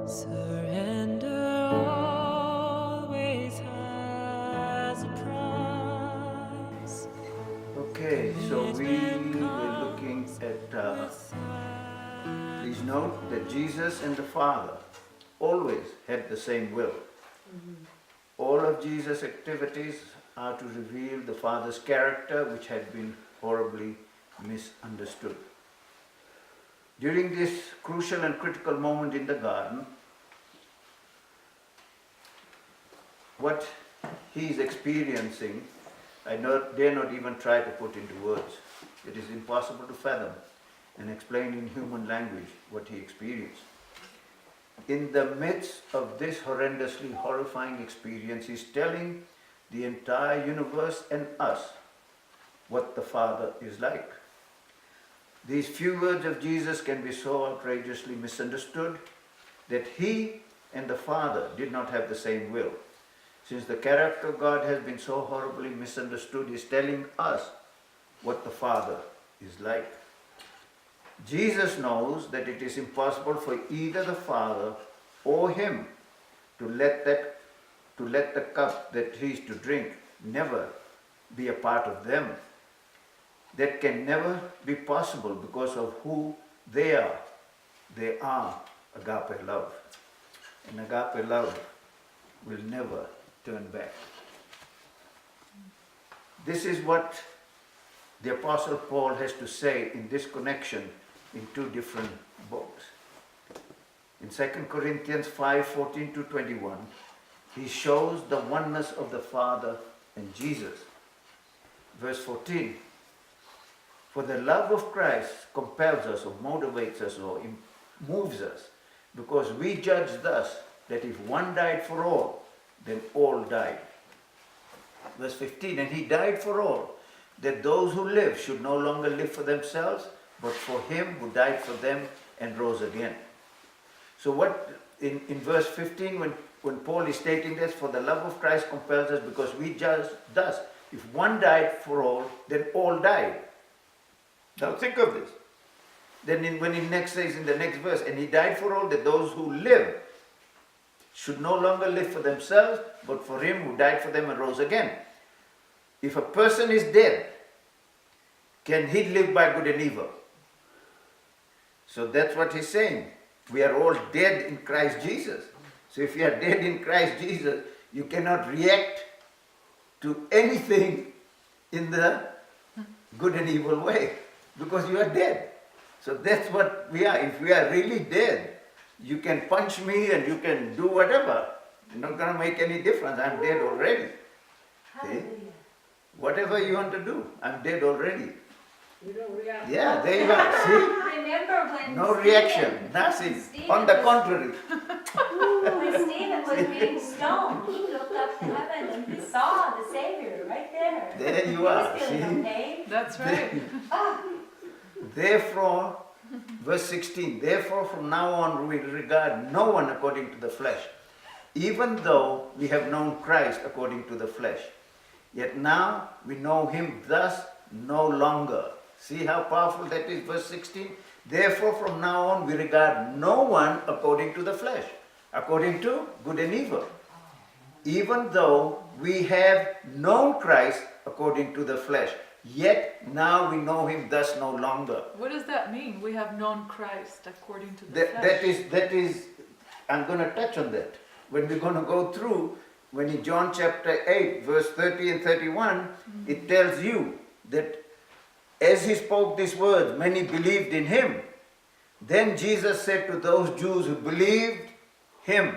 Surrender always has a price. Okay, so we were looking at, please note that Jesus and the Father always had the same will. All of Jesus' activities are to reveal the Father's character, which had been horribly misunderstood. During this crucial and critical moment in the garden, what he is experiencing, I dare not even try to put into words. It is impossible to fathom and explain in human language what he experienced. In the midst of this horrendously horrifying experience, he's telling the entire universe and us what the Father is like. These few words of Jesus can be so outrageously misunderstood that he and the Father did not have the same will. Since the character of God has been so horribly misunderstood, he's telling us what the Father is like. Jesus knows that it is impossible for either the Father or him to let the cup that he is to drink never be a part of them. That can never be possible because of who they are. They are agape love. And agape love will never turn back. This is what the Apostle Paul has to say in this connection in two different books. In 2 Corinthians 5:14 to 21, he shows the oneness of the Father and Jesus. Verse 14, for the love of Christ compels us or motivates us or moves us, because we judge thus, that if one died for all, then all died. Verse 15, and he died for all, that those who live should no longer live for themselves, but for him who died for them and rose again. So what, in verse 15, when Paul is stating this, for the love of Christ compels us because we judge thus, if one died for all, then all died. Now think of this. Then when he next says in the next verse, and he died for all, that those who live should no longer live for themselves, but for him who died for them and rose again. If a person is dead, can he live by good and evil? So that's what he's saying. We are all dead in Christ Jesus. So if you are dead in Christ Jesus, you cannot react to anything in the good and evil way, because you are dead. So that's what we are. If we are really dead, you can punch me and you can do whatever. It's not going to make any difference. I'm dead already. See? Whatever you want to do, I'm dead already. You don't react. Yeah, there you are. See? Remember when No reaction, nothing. On the contrary. When Stephen was being stoned, he looked up to heaven and he saw the Savior right there. There you are. He was feeling See? okay. That's right. Therefore, verse 16, therefore from now on we regard no one according to the flesh, even though we have known Christ according to the flesh. Yet now we know him thus no longer. See how powerful that is, verse 16? Therefore from now on we regard no one according to the flesh, according to good and evil. Even though we have known Christ according to the flesh, yet now we know him thus no longer. What does that mean? We have known Christ according to the flesh. That is, I'm going to touch on that. When we're going to go through, when in John chapter 8, verse 30 and 31, it tells you that as he spoke these words, many believed in him. Then Jesus said to those Jews who believed him,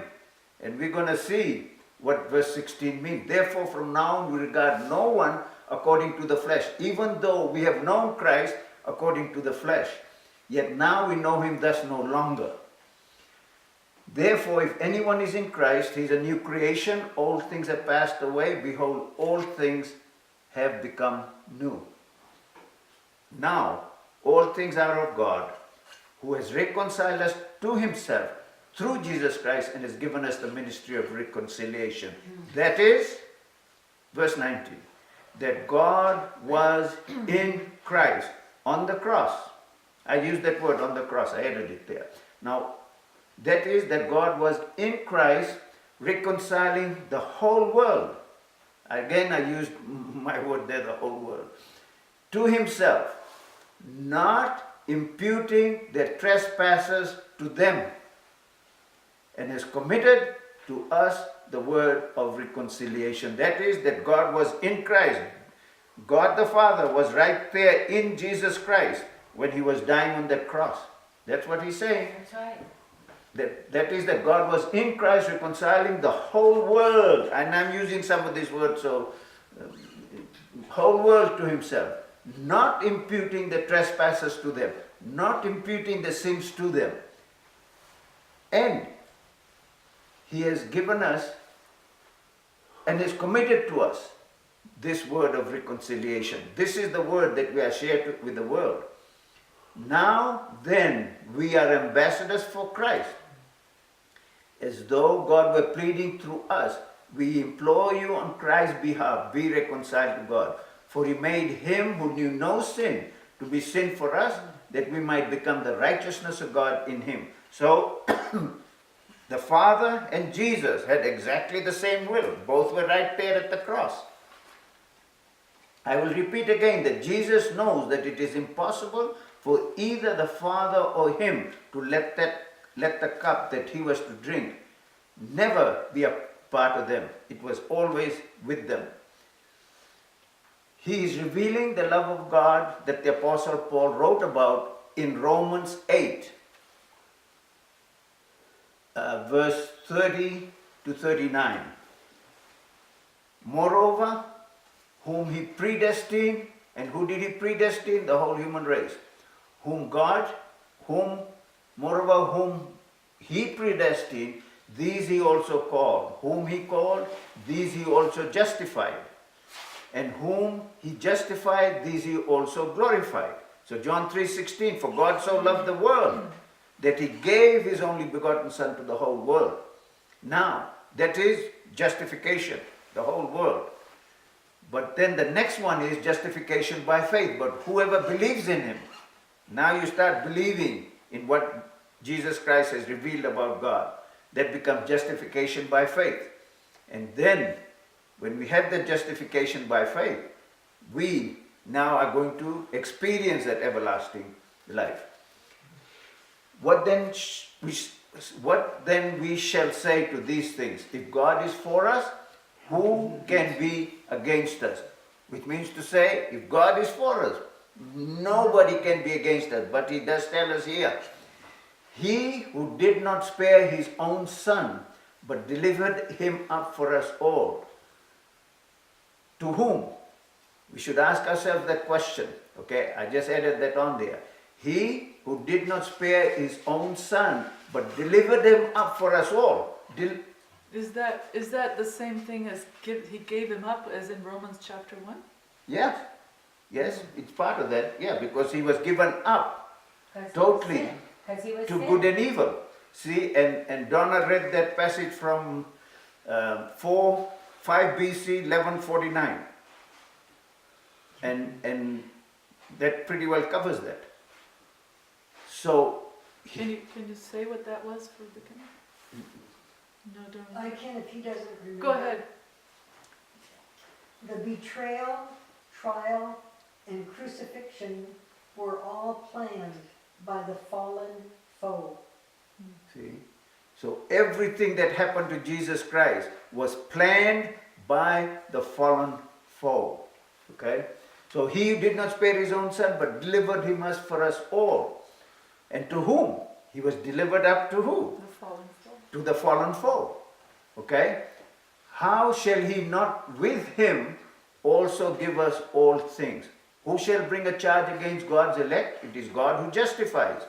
and we're going to see what verse 16 means. Therefore from now on we regard no one according to the flesh, even though we have known Christ according to the flesh. Yet now we know him thus no longer. Therefore, if anyone is in Christ, he is a new creation. All things have passed away. Behold, all things have become new. Now, all things are of God, who has reconciled us to himself through Jesus Christ and has given us the ministry of reconciliation. That is, verse 19, that God was in Christ on the cross. I used that word, on the cross. I added it there. Now, That is, that God was in Christ reconciling the whole world. Again, I used my word there, the whole world. To himself, not imputing their trespasses to them, and has committed to us the word of reconciliation. That is, that God was in Christ. God the Father was right there in Jesus Christ when he was dying on that cross. That's what he's saying. That's right. That is, that God was in Christ reconciling the whole world. And I'm using some of these words, so whole world to himself. Not imputing the trespasses to them. Not imputing the sins to them. And he has given us and is committed to us this word of reconciliation. This is the word that we are shared with the world. Now then, we are ambassadors for Christ. As though God were pleading through us, we implore you on Christ's behalf, be reconciled to God. For he made him who knew no sin to be sin for us, that we might become the righteousness of God in him. So, the Father and Jesus had exactly the same will. Both were right there at the cross. I will repeat again that Jesus knows that it is impossible for either the Father or him to let the cup that he was to drink never be a part of them. It was always with them. He is revealing the love of God that the Apostle Paul wrote about in Romans 8, verse 30 to 39. Moreover, whom he predestined, and who did he predestine? The whole human race. Moreover, whom he predestined, these he also called. Whom he called, these he also justified. And whom he justified, these he also glorified. So John 3:16, for God so loved the world that he gave his only begotten Son to the whole world. Now, that is justification, the whole world. But then the next one is justification by faith. But whoever believes in him, now you start believing in what Jesus Christ has revealed about God. That becomes justification by faith. And then, when we have that justification by faith, we now are going to experience that everlasting life. What then we shall say to these things? If God is for us, who can be against us? Which means to say, if God is for us, nobody can be against us. But he does tell us here, he who did not spare his own Son, but delivered him up for us all. To whom? We should ask ourselves that question. Okay, I just added that on there. He who did not spare his own Son, but delivered him up for us all. Is that the same thing as he gave him up as in Romans chapter 1? Yes, it's part of that. Yeah, because he was given up totally to good and evil. See, and Donna read that passage from 5 BC, 1149. And that pretty well covers that. So, Can you say what that was for the beginning? No, don't. I can if he doesn't remember. Go ahead. The betrayal, trial, and crucifixion were all planned by the fallen foe. see, so everything that happened to Jesus Christ was planned by the fallen foe. Okay? So he did not spare his own Son, but delivered him us for us all. And to whom? He was delivered up to who? The fallen foe. To the fallen foe. Okay? How shall he not with him also give us all things? Who shall bring a charge against God's elect? It is God who justifies.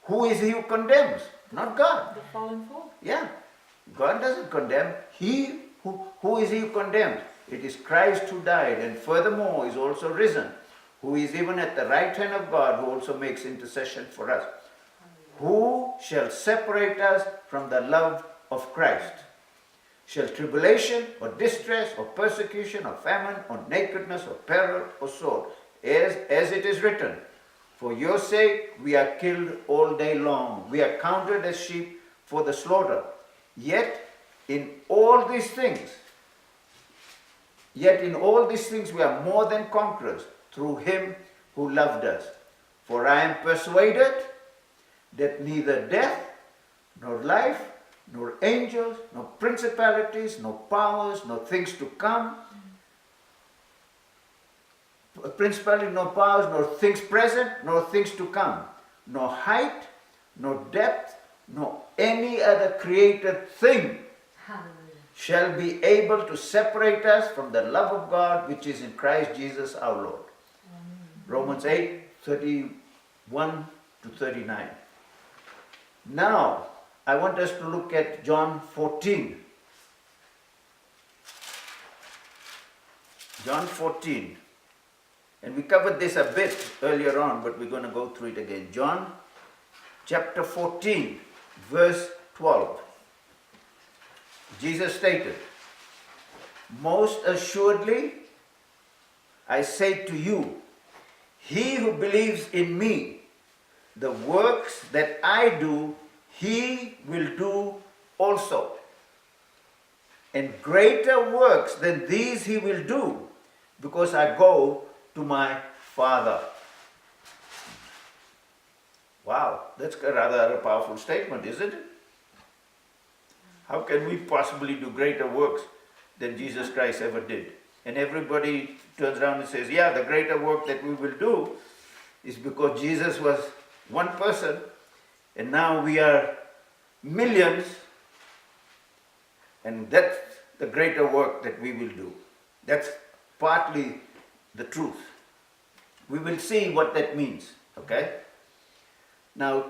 Who is he who condemns? Not God. The fallen foe. Yeah. God doesn't condemn. Who is he who condemns? It is Christ who died and furthermore is also risen, who is even at the right hand of God, who also makes intercession for us. Who shall separate us from the love of Christ? Shall tribulation or distress or persecution or famine or nakedness or peril or sword? As it is written, for your sake we are killed all day long. We are counted as sheep for the slaughter. Yet in all these things we are more than conquerors through him who loved us. For I am persuaded that neither death, nor life, nor angels, nor principalities, nor powers, nor things to come, principalities, nor powers, nor things present, nor things to come, nor height, nor depth, nor any other created thing Hallelujah. shall be able to separate us from the love of God which is in Christ Jesus our Lord. Romans 8:31 to 39. Now, I want us to look at John 14. John 14. And we covered this a bit earlier on, but we're going to go through it again. John chapter 14, verse 12. Jesus stated, most assuredly, I say to you, he who believes in me, the works that I do, he will do also. And greater works than these he will do, because I go to my Father. Wow, that's rather a powerful statement, isn't it? How can we possibly do greater works than Jesus Christ ever did? And everybody turns around and says, yeah, the greater work that we will do is because Jesus was one person and now we are millions, and that's the greater work that we will do. That's partly the truth. We will see what that means, okay? Now,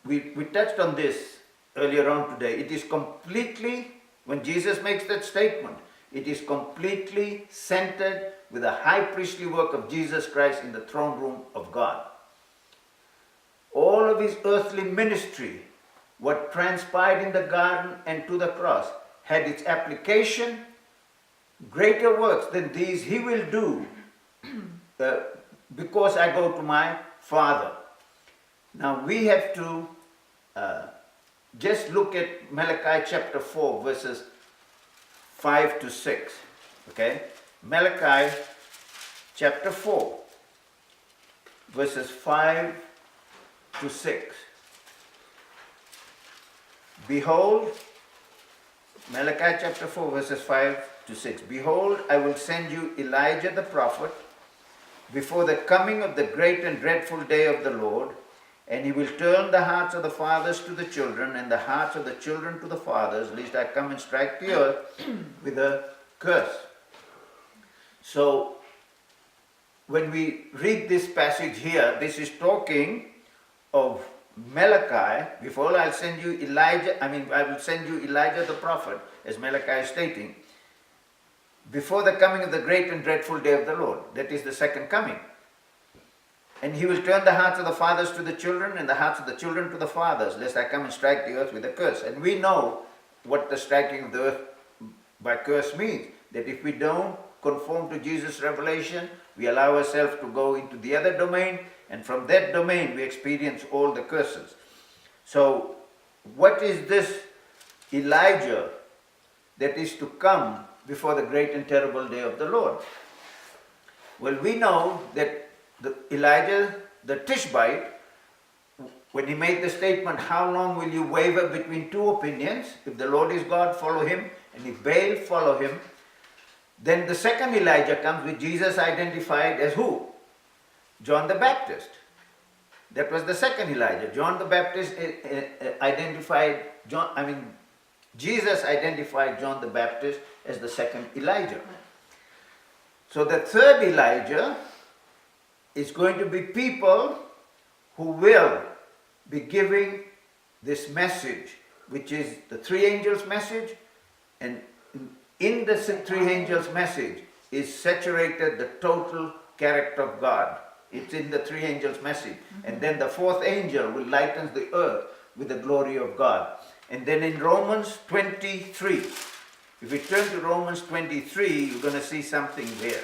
we touched on this earlier on today. It is completely, when Jesus makes that statement, it is completely centered with the high priestly work of Jesus Christ in the throne room of God. All of his earthly ministry, what transpired in the garden and to the cross, had its application. Greater works than these he will do because I go to my Father. Now we have to just look at Malachi chapter 4 verses 5 to 6. Okay? Malachi chapter 4 verses 5 to 6. Behold, Malachi chapter 4 verses 5 to 6. Behold, I will send you Elijah the prophet before the coming of the great and dreadful day of the Lord, and he will turn the hearts of the fathers to the children, and the hearts of the children to the fathers, lest I come and strike the earth with a curse. So, when we read this passage here, this is talking of Malachi. Before I will send you Elijah the prophet, as Malachi is stating, before the coming of the great and dreadful day of the Lord. That is the second coming. And he will turn the hearts of the fathers to the children, and the hearts of the children to the fathers, lest I come and strike the earth with a curse. And we know what the striking of the earth by curse means. That if we don't conform to Jesus' revelation, we allow ourselves to go into the other domain, and from that domain we experience all the curses. So, what is this Elijah that is to come before the great and terrible day of the Lord? Well, we know that Elijah the Tishbite, when he made the statement, how long will you waver between two opinions? If the Lord is God, follow him, and if Baal, follow him. Then the second Elijah comes, with Jesus identified as who? John the Baptist. That was the second Elijah. John the Baptist Jesus identified John the Baptist as the second Elijah. So the third Elijah is going to be people who will be giving this message, which is the three angels' message, and in the three angels' message is saturated the total character of God. It's in the three angels' message. And then the fourth angel will lighten the earth with the glory of God. And then in Romans 23, if we turn to Romans 23, you're going to see something there.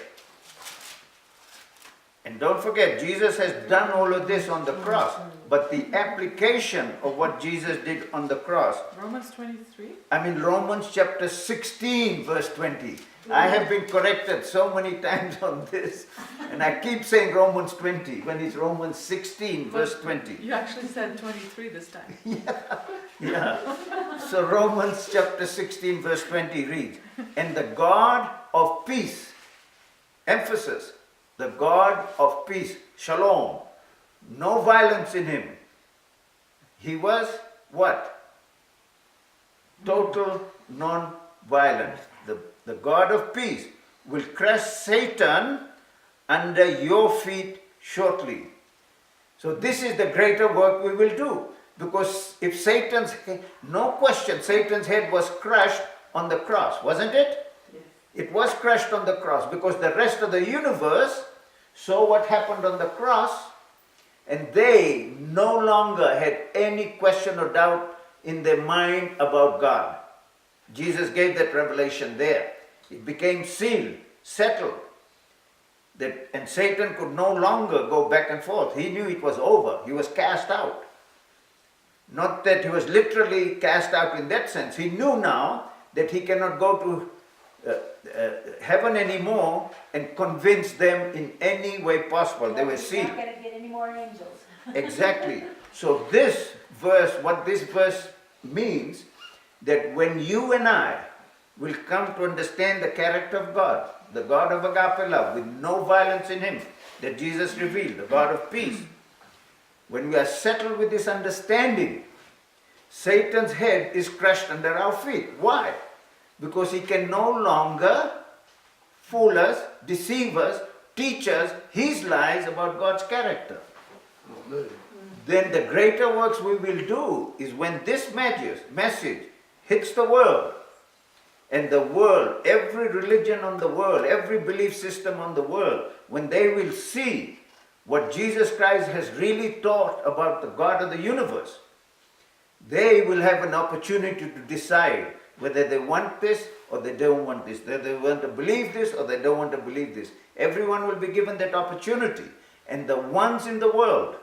And don't forget, Jesus has done all of this on the cross. But the application of what Jesus did on the cross, Romans 23? Romans chapter 16, verse 20. I have been corrected so many times on this. And I keep saying Romans 20 when it's Romans 16, verse 20. You actually said 23 this time. Yeah. So Romans chapter 16, verse 20 reads, and the God of peace, emphasis, the God of peace, shalom, no violence in him. He was what? Total non-violence. The God of peace will crush Satan under your feet shortly. So this is the greater work we will do. Because if Satan's, no question, Satan's head was crushed on the cross, wasn't it? Yes. It was crushed on the cross because the rest of the universe saw what happened on the cross, and they no longer had any question or doubt in their mind about God. Jesus gave that revelation there. It became sealed, settled. And Satan could no longer go back and forth. He knew it was over. He was cast out. Not that he was literally cast out in that sense. He knew now that he cannot go to heaven anymore and convince them in any way possible. They were sealed. You're not going to get any more angels. Exactly. So this verse, what this verse means, that when you and I will come to understand the character of God, the God of agape love, with no violence in him, that Jesus revealed, the God of peace, when we are settled with this understanding, Satan's head is crushed under our feet. Why? Because he can no longer fool us, deceive us, teach us his lies about God's character. Then the greater works we will do is when this message hits the world, and the world, every religion on the world, every belief system on the world, when they will see what Jesus Christ has really taught about the God of the universe, they will have an opportunity to decide whether they want this or they don't want this, whether they want to believe this or they don't want to believe this. Everyone will be given that opportunity. And the ones in the world,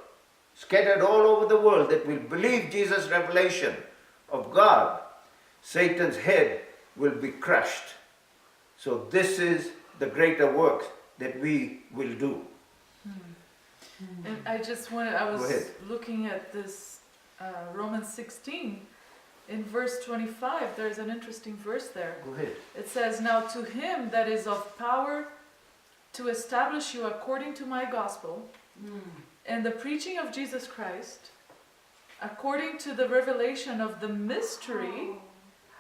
scattered all over the world, that will believe Jesus' revelation of God, Satan's head will be crushed. So this is the greater works that we will do. And I Go was ahead. looking at this Romans 16. In verse 25, there's an interesting verse there. Go ahead. It says, now to him that is of power to establish you according to my gospel and the preaching of Jesus Christ, according to the revelation of the mystery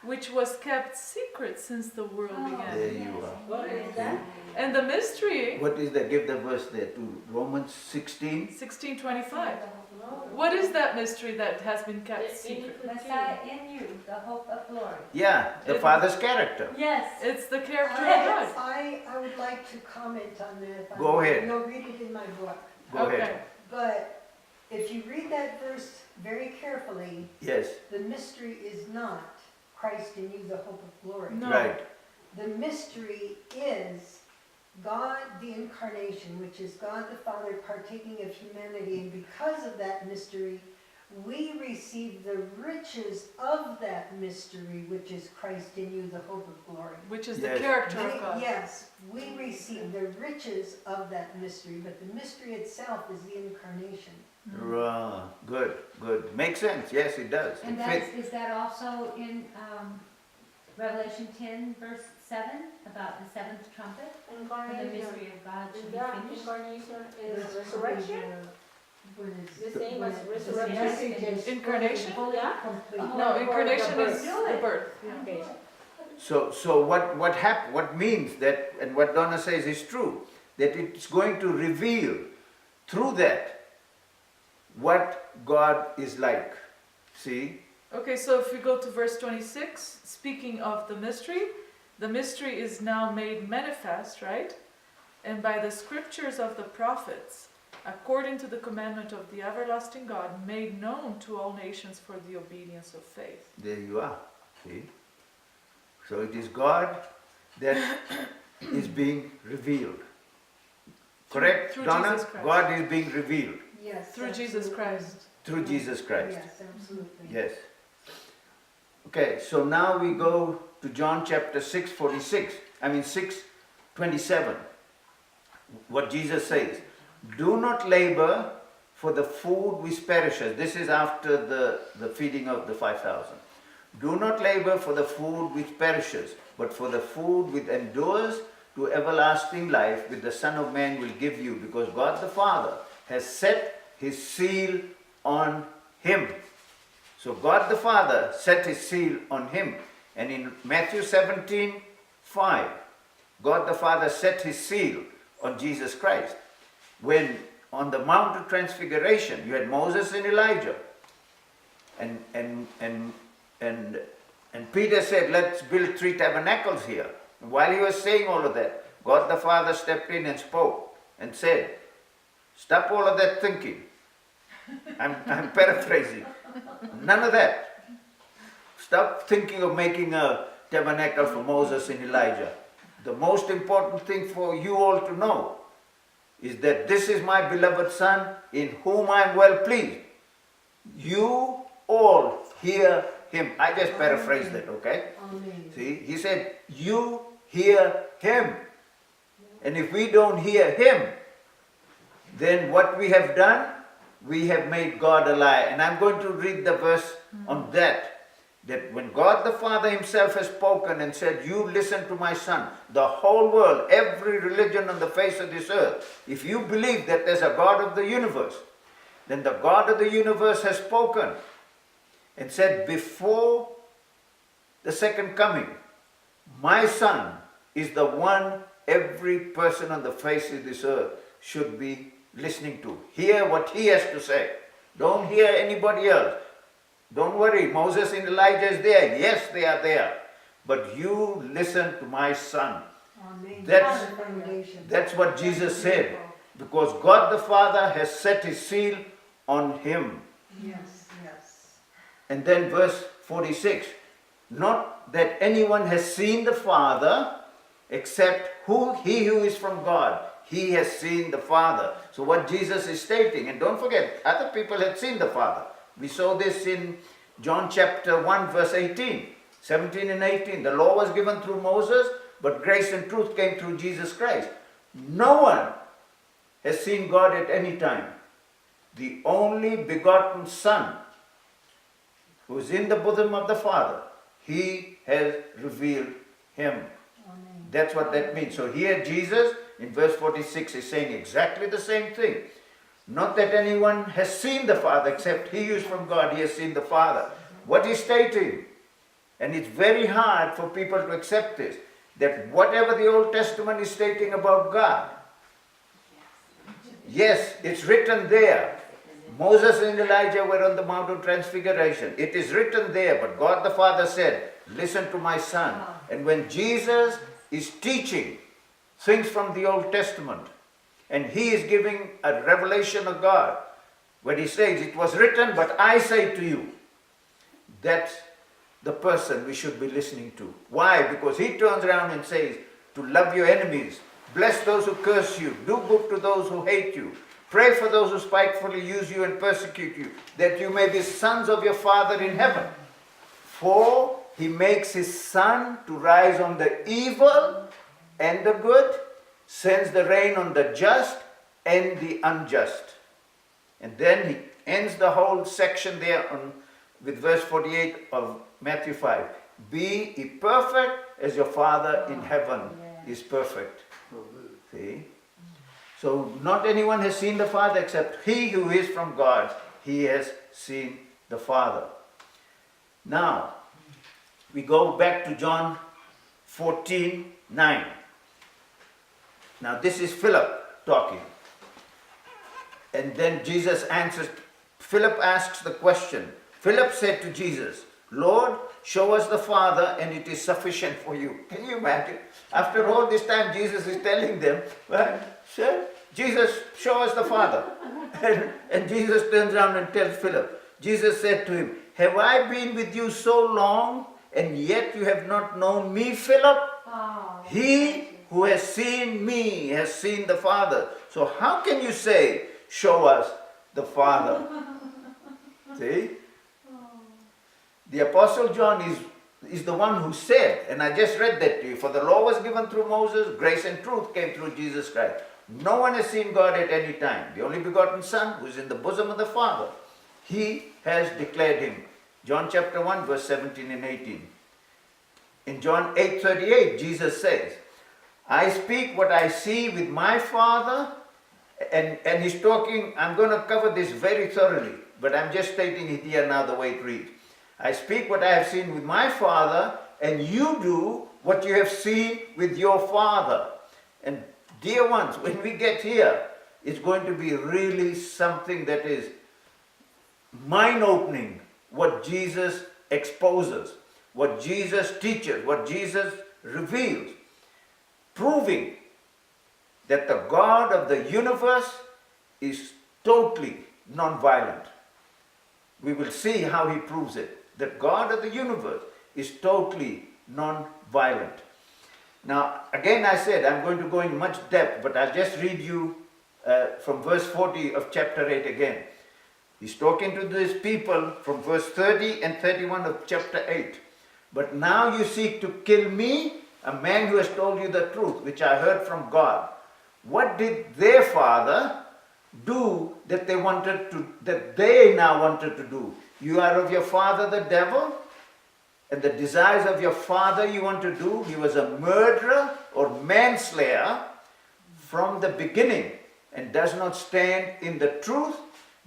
which was kept secret since the world began. There you are. What is that? And the mystery, What is that? Give the verse there to Romans 16. 16:25. What is that mystery that has been kept secret? Messiah in you, the hope of glory. Yeah, the It- Father's character. Yes. It's the character of God. I would like to comment on that. if I Go may. ahead. You'll read it in my book. Go ahead. But if you read that verse very carefully, Yes, the mystery is not Christ in you, the hope of glory. No. right. The mystery is God the incarnation, which is God the Father partaking of humanity, and because of that mystery, we receive the riches of that mystery, which is Christ in you, the hope of glory. Which is the Yes. character of God. Yes, we receive the riches of that mystery, but the mystery itself is the incarnation. Good, good. Makes sense. Yes, it does. And It fits. is that also in Revelation 10, verse 7, about the seventh trumpet? And the Incarnation. mystery of God should be Yeah, finished? incarnation That's is resurrection. What is- The same as what- resurrection. the message is Incarnation? Yeah. complete. Oh. No, incarnation is birth. the birth. Yeah. Okay. So what means that, and what Donna says is true, that it's going to reveal through that what God is like. See? Okay, so if we go to verse 26, speaking of the mystery is now made manifest, right? And by the scriptures of the prophets, according to the commandment of the everlasting God, made known to all nations for the obedience of faith. There you are. See? So it is God that is being revealed. Correct, through Donna? Jesus Christ. God is being revealed Yes. Through Jesus absolutely. Christ. through Jesus Christ. Yes, absolutely. Yes. Okay, so now we go to John chapter 6:27. What Jesus says, do not labor for the food which perishes. This is after the feeding of the 5,000. Do not labor for the food which perishes, but for the food which endures to everlasting life, which the Son of Man will give you, because God the Father has set his seal on him. So God the Father set his seal on him. And in Matthew 17:5, God the Father set his seal on Jesus Christ. When on the Mount of Transfiguration, you had Moses and Elijah. And Peter said, let's build 3 tabernacles here. And while he was saying all of that, God the Father stepped in and spoke and said, stop all of that thinking. I'm paraphrasing. None of that. Stop thinking of making a tabernacle for Moses and Elijah. The most important thing for you all to know is that this is my beloved Son in whom I am well pleased. You all hear him. I just paraphrased it, okay? Amen. See, he said, you hear him. And if we don't hear him, then what we have done, we have made God a lie. And I'm going to read the verse on that when God the Father himself has spoken and said, you listen to my Son, the whole world, every religion on the face of this earth, if you believe that there's a God of the universe, then the God of the universe has spoken and said, before the second coming, my Son is the one every person on the face of this earth should be listening to. Hear what he has to say. Don't hear anybody else. Don't worry, Moses and Elijah is there. Yes, they are there. But you listen to my Son. Amen. That's- the foundation. That's what Jesus said. Because God the Father has set his seal on him. Yes, yes. And then verse 46. Not that anyone has seen the Father except he who is from God. He has seen the Father. So what Jesus is stating, and don't forget, other people had seen the Father. We saw this in John chapter 1 verse 18, 17 and 18. The law was given through Moses, but grace and truth came through Jesus Christ. No one has seen God at any time. The only begotten Son, who is in the bosom of the Father, he has revealed him. Amen. That's what that means. So here Jesus in verse 46 is saying exactly the same thing. Not that anyone has seen the Father except he who is from God, he has seen the Father. What he's stating, and it's very hard for people to accept this, that whatever the Old Testament is stating about God, yes, it's written there. Moses and Elijah were on the Mount of Transfiguration. It is written there, but God the Father said, listen to my Son. And when Jesus is teaching things from the Old Testament, and he is giving a revelation of God, when he says, it was written, but I say to you, that's the person we should be listening to. Why? Because he turns around and says, to love your enemies, bless those who curse you, do good to those who hate you, pray for those who spitefully use you and persecute you, that you may be sons of your Father in heaven. For he makes his sun to rise on the evil and the good, sends the rain on the just and the unjust. And then he ends the whole section there with verse 48 of Matthew 5. Be ye perfect as your Father in heaven is perfect. See? So not anyone has seen the Father except he who is from God. He has seen the Father. Now, we go back to John 14:9. Now this is Philip talking. And then Jesus answers. Philip asks the question. Philip said to Jesus, Lord, show us the Father and it is sufficient for you. Can you imagine? After all this time Jesus is telling them, well, sir, Jesus, show us the Father. And Jesus turns around and tells Philip. Jesus said to him, have I been with you so long and yet you have not known me, Philip? Oh, He who has seen me has seen the Father. So how can you say, show us the Father? See? The Apostle John is the one who said, and I just read that to you, for the law was given through Moses, grace and truth came through Jesus Christ. No one has seen God at any time. The only begotten Son, who is in the bosom of the Father, he has declared him. John chapter 1, verse 17 and 18. In John 8:38, Jesus says, I speak what I see with my Father, and he's talking, I'm going to cover this very thoroughly, but I'm just stating it here now the way it reads. I speak what I have seen with my Father, and you do what you have seen with your father. And dear ones, when we get here, it's going to be really something that is mind-opening, what Jesus exposes, what Jesus teaches, what Jesus reveals, proving that the God of the universe is totally non-violent. We will see how he proves it. The God of the universe is totally non-violent. Now, again I said, I'm going to go in much depth, but I'll just read you from verse 40 of chapter 8 again. He's talking to these people from verse 30 and 31 of chapter 8. But now you seek to kill me, a man who has told you the truth, which I heard from God. What did their father do that they now wanted to do? You are of your father the devil, and the desires of your father you want to do. He was a murderer or manslayer from the beginning, and does not stand in the truth,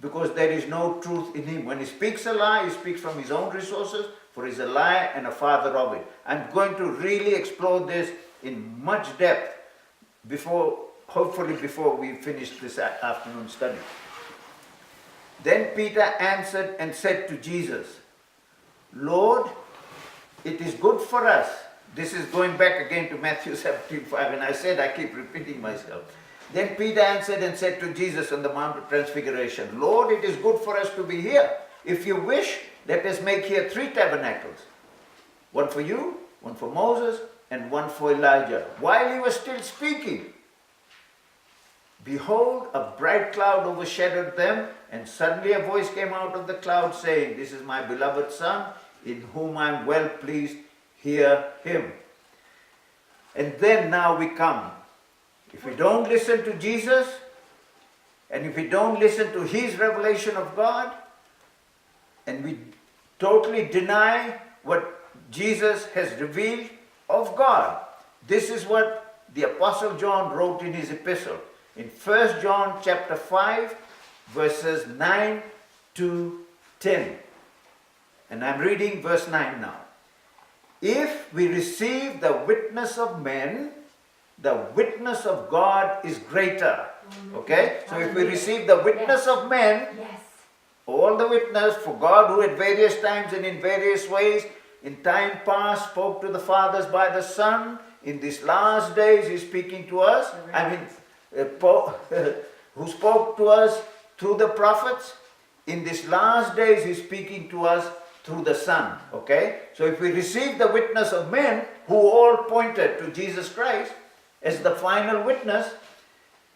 because there is no truth in him. When he speaks a lie, he speaks from his own resources, for he is a liar and a father of it. I'm going to really explore this in much depth hopefully before we finish this afternoon study. Then Peter answered and said to Jesus, Lord, it is good for us. This is going back again to Matthew 17:5, and I said I keep repeating myself. Then Peter answered and said to Jesus on the Mount of Transfiguration, Lord, it is good for us to be here. If you wish, let us make here 3 tabernacles. One for you, one for Moses, and one for Elijah. While he was still speaking, behold, a bright cloud overshadowed them, and suddenly a voice came out of the cloud saying, This is my beloved Son, in whom I am well pleased, hear him. And then now we come. If we don't listen to Jesus, and if we don't listen to his revelation of God, and we totally deny what Jesus has revealed of God, this is what the Apostle John wrote in his epistle. In 1 John chapter 5, verses 9 to 10. And I'm reading verse 9 now. If we receive the witness of men, the witness of God is greater. Okay? So if we receive the witness of men, all the witness for God, who at various times and in various ways in time past spoke to the fathers by the Son, in these last days he's speaking to us. Who spoke to us through the prophets, in these last days he's speaking to us through the Son. Okay? So if we receive the witness of men, who all pointed to Jesus Christ as the final witness,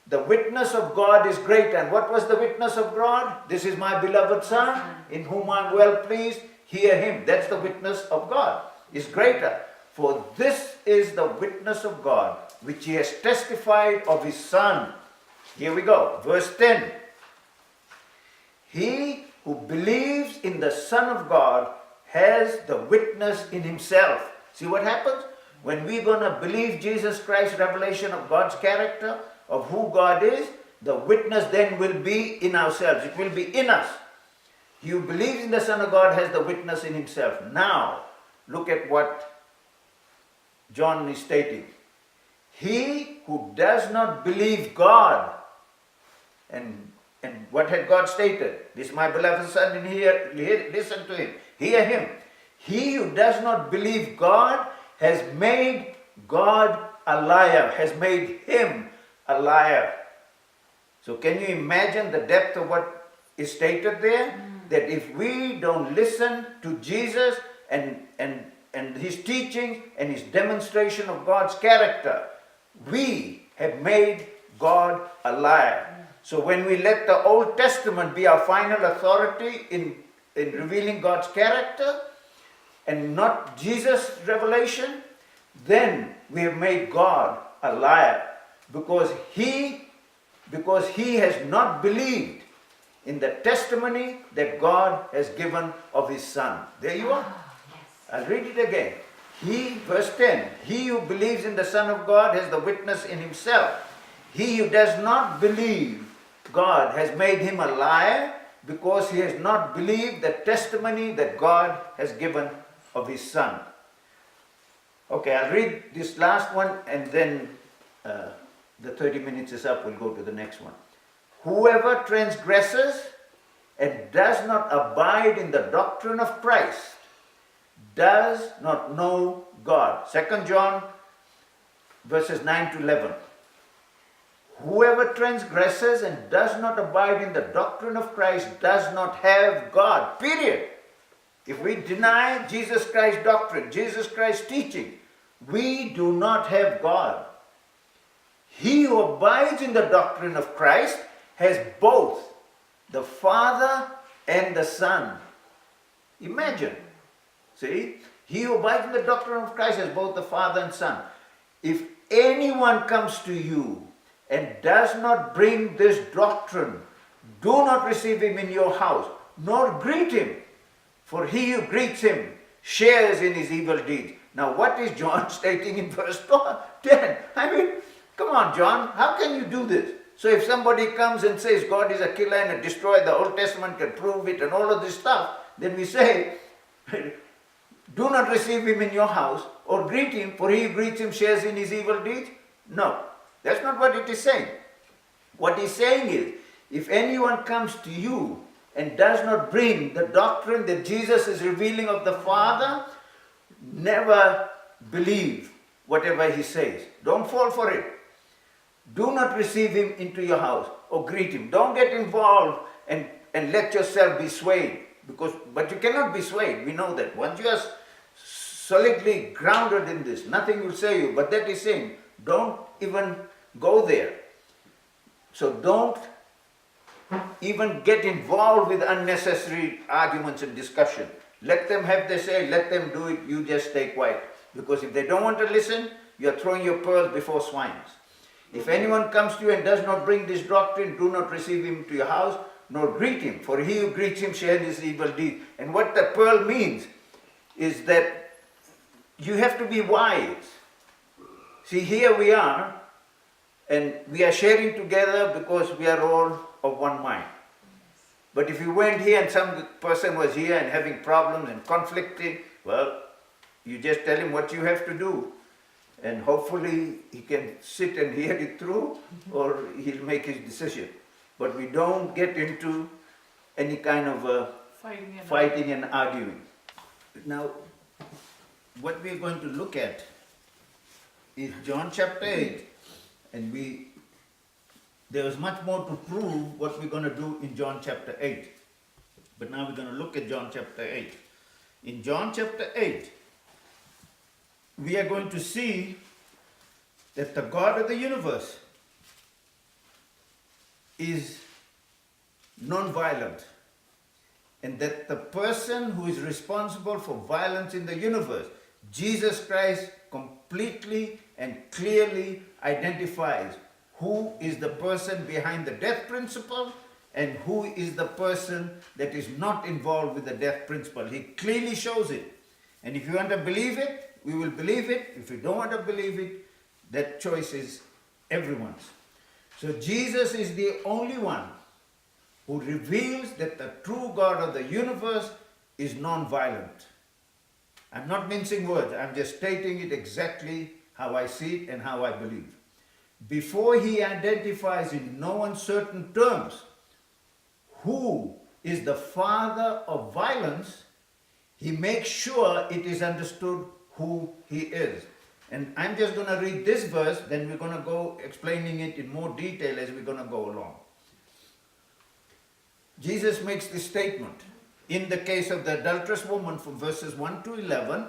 the witness of God is great. And what was the witness of God? This is my beloved Son, in whom I am well pleased, hear him. That's the witness of God, is greater. For this is the witness of God, which he has testified of his Son. Here we go, verse 10. He who believes in the Son of God has the witness in himself. See what happens? When we're going to believe Jesus Christ's revelation of God's character, of who God is, the witness then will be in ourselves. It will be in us. He who believes in the Son of God has the witness in himself. Now, look at what John is stating. He who does not believe God, and what had God stated? This is my beloved Son, and listen to him. Hear him. He who does not believe God has made God a liar, has made him a liar. So can you imagine the depth of what is stated there? That if we don't listen to Jesus and his teaching and his demonstration of God's character, we have made God a liar. So when we let the Old Testament be our final authority in revealing God's character and not Jesus' revelation, then we have made God a liar, because he has not believed in the testimony that God has given of his Son. There you are. I'll read it again. Verse 10, he who believes in the Son of God has the witness in himself. He who does not believe God has made him a liar, because he has not believed the testimony that God has given of his Son. Okay, I'll read this last one, and then the 30 minutes is up. We'll go to the next one. Whoever transgresses and does not abide in the doctrine of Christ does not know God. 2 John verses 9 to 11. Whoever transgresses and does not abide in the doctrine of Christ does not have God. Period. If we deny Jesus Christ's doctrine, Jesus Christ's teaching, we do not have God. He who abides in the doctrine of Christ has both the Father and the Son. Imagine. See? He who abides in the doctrine of Christ has both the Father and Son. If anyone comes to you and does not bring this doctrine, do not receive him in your house, nor greet him, for he who greets him shares in his evil deeds. Now what is John stating in verse 10? I mean, come on, John, how can you do this? So if somebody comes and says God is a killer and a destroyer, the Old Testament can prove it and all of this stuff, then we say, do not receive him in your house or greet him, for he who greets him shares in his evil deeds. No, that's not what it is saying. What he's saying is, if anyone comes to you and does not bring the doctrine that Jesus is revealing of the Father, never believe whatever he says. Don't fall for it. Do not receive him into your house or greet him. Don't get involved and let yourself be swayed. But you cannot be swayed. We know that. Once you are solidly grounded in this, nothing will sway you. But that is saying, don't even go there. So don't even get involved with unnecessary arguments and discussion. Let them have their say, let them do it, you just stay quiet. Because if they don't want to listen, you are throwing your pearls before swines. If anyone comes to you and does not bring this doctrine, do not receive him to your house, nor greet him, for he who greets him shares his evil deed. And what the pearl means is that you have to be wise. See, here we are, and we are sharing together because we are all of one mind. But if you went here and some person was here and having problems and conflicting, well, you just tell him what you have to do. And hopefully he can sit and hear it through, or he'll make his decision. But we don't get into any kind of fighting and arguing. Now, what we're going to look at is John chapter 8, and there is much more to prove what we're going to do in John chapter 8. But now we're going to look at John chapter 8. In John chapter 8, we are going to see that the God of the universe is non-violent, and that the person who is responsible for violence in the universe, Jesus Christ, completely and clearly identifies who is the person behind the death principle and who is the person that is not involved with the death principle. He clearly shows it. And if you want to believe it, we will believe it. If you don't want to believe it, that choice is everyone's. So Jesus is the only one who reveals that the true God of the universe is non-violent. I'm not mincing words. I'm just stating it exactly how I see it and how I believe. Before he identifies in no uncertain terms who is the father of violence, he makes sure it is understood who he is. And I'm just going to read this verse, then we're going to go explaining it in more detail as we're going to go along. Jesus makes this statement in the case of the adulterous woman from verses 1 to 11.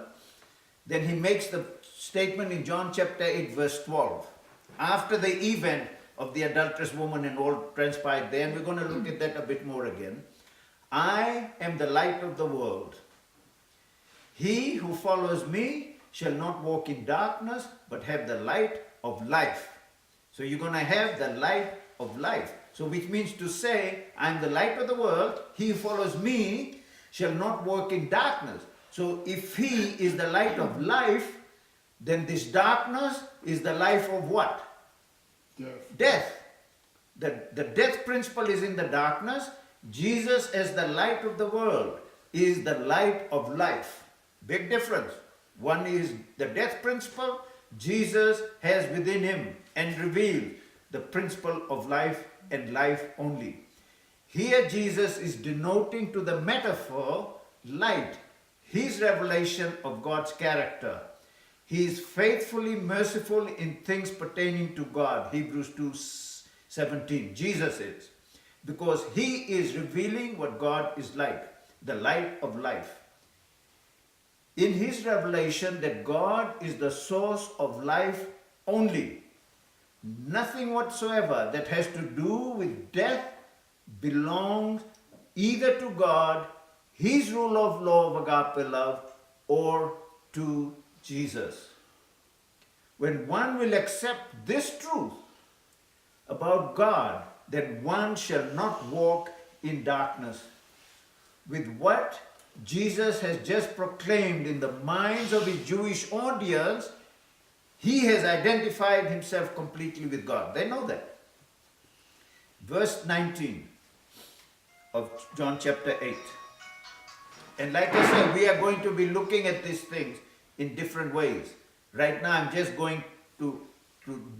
Then he makes the statement in John chapter 8 verse 12. After the event of the adulterous woman and all transpired there, and we're going to look at that a bit more again. I am the light of the world. He who follows me shall not walk in darkness, but have the light of life. So you're going to have the light of life. So which means to say, I am the light of the world. He who follows me shall not walk in darkness. So if he is the light of life, then this darkness is the life of what? Death. The death principle is in the darkness. Jesus as the light of the world is the light of life. Big difference. One is the death principle. Jesus has within him and revealed the principle of life and life only. Here Jesus is denoting to the metaphor light, his revelation of God's character. He is faithfully merciful in things pertaining to God. Hebrews 2:17. Jesus is. Because he is revealing what God is like, the light of life. In his revelation that God is the source of life only. Nothing whatsoever that has to do with death belongs either to God, his rule of law of agape love, or to Jesus. When one will accept this truth about God, then one shall not walk in darkness. With what Jesus has just proclaimed in the minds of his Jewish audience, he has identified himself completely with God. They know that. Verse 19 of John chapter 8. And like I said, we are going to be looking at these things in different ways. Right now I'm just going to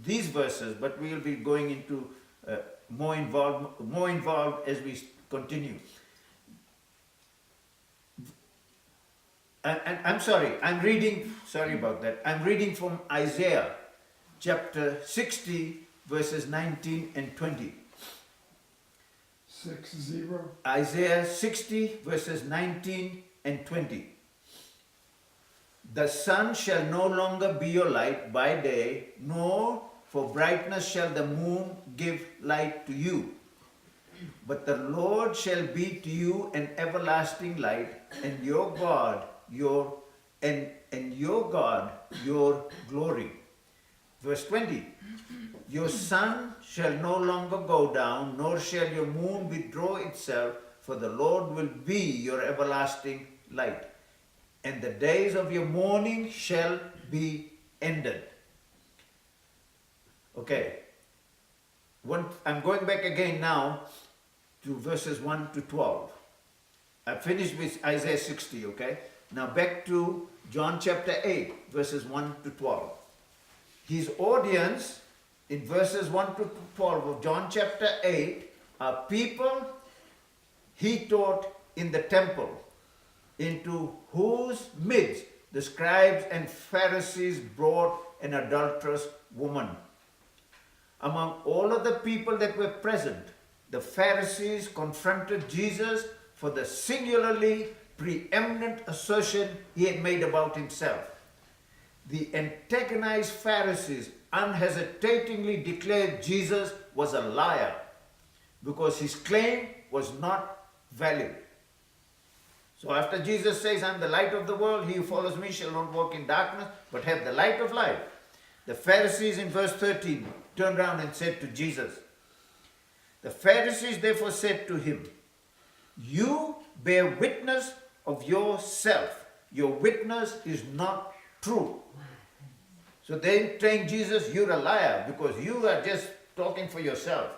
these verses, but we will be going into more involved as we continue. And I'm sorry, I'm reading from Isaiah chapter 60 verses 19 and 20. 60. Isaiah 60 verses 19 and 20. The sun shall no longer be your light by day, nor for brightness shall the moon give light to you. But the Lord shall be to you an everlasting light, and your God your glory. Verse 20. Your sun shall no longer go down, nor shall your moon withdraw itself, for the Lord will be your everlasting light, and the days of your mourning shall be ended. Okay. I'm going back again now to verses 1 to 12. I finished with Isaiah 60, okay? Now back to John chapter 8, verses 1 to 12. His audience in verses 1 to 12 of John chapter 8 are people he taught in the temple, into whose midst the scribes and Pharisees brought an adulterous woman. Among all of the people that were present, the Pharisees confronted Jesus for the singularly preeminent assertion he had made about himself. The antagonized Pharisees unhesitatingly declared Jesus was a liar because his claim was not valid. So after Jesus says, I'm the light of the world, he who follows me shall not walk in darkness, but have the light of life. The Pharisees in verse 13 turned around and said to Jesus, the Pharisees therefore said to him, you bear witness of yourself. Your witness is not true. So they saying, Jesus, you're a liar because you are just talking for yourself.